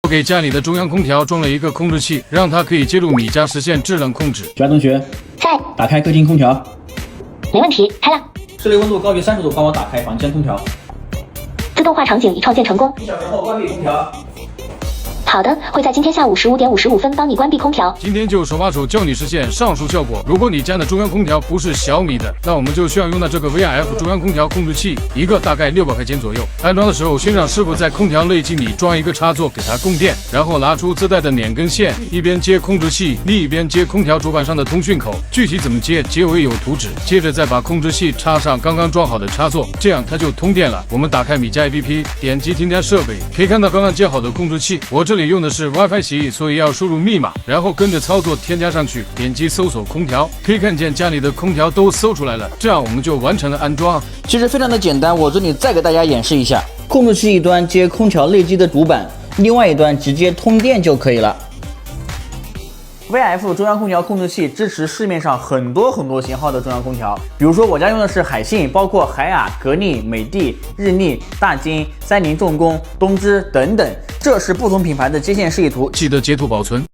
我给家里的中央空调装了一个控制器，让它可以接入米家实现制冷控制。小同学，在，打开客厅空调。没问题，开了。室内温度高于30度，帮我打开房间空调。自动化场景已创建成功。1小时后关闭空调。好的，会在今天下午15点55分帮你关闭空调。今天就手把手教你实现上述效果。如果你家的中央空调不是小米的，那我们就需要用到这个 VIF 中央空调控制器，一个大概600块钱左右。安装的时候，先让师傅在空调内机里装一个插座给它供电，然后拿出自带的2根线，一边接控制器，另一边接空调主板上的通讯口。具体怎么接，结尾有图纸。接着再把控制器插上刚刚装好的插座，这样它就通电了。我们打开米家 APP， 点击添加设备，可以看到刚刚接好的控制器。我这里用的是 WiFi 协议，所以要输入密码，然后跟着操作添加上去，点击搜索空调，可以看见家里的空调都搜出来了，这样我们就完成了安装。其实非常的简单，我这里再给大家演示一下，控制器一端接空调内机的主板，另外一端直接通电就可以了。VIF 中央空调控制器支持市面上很多型号的中央空调，比如说我家用的是海信，包括海雅、格力、美的、日立、大金、三菱重工、东芝等等，这是不同品牌的接线示意图，记得截图保存。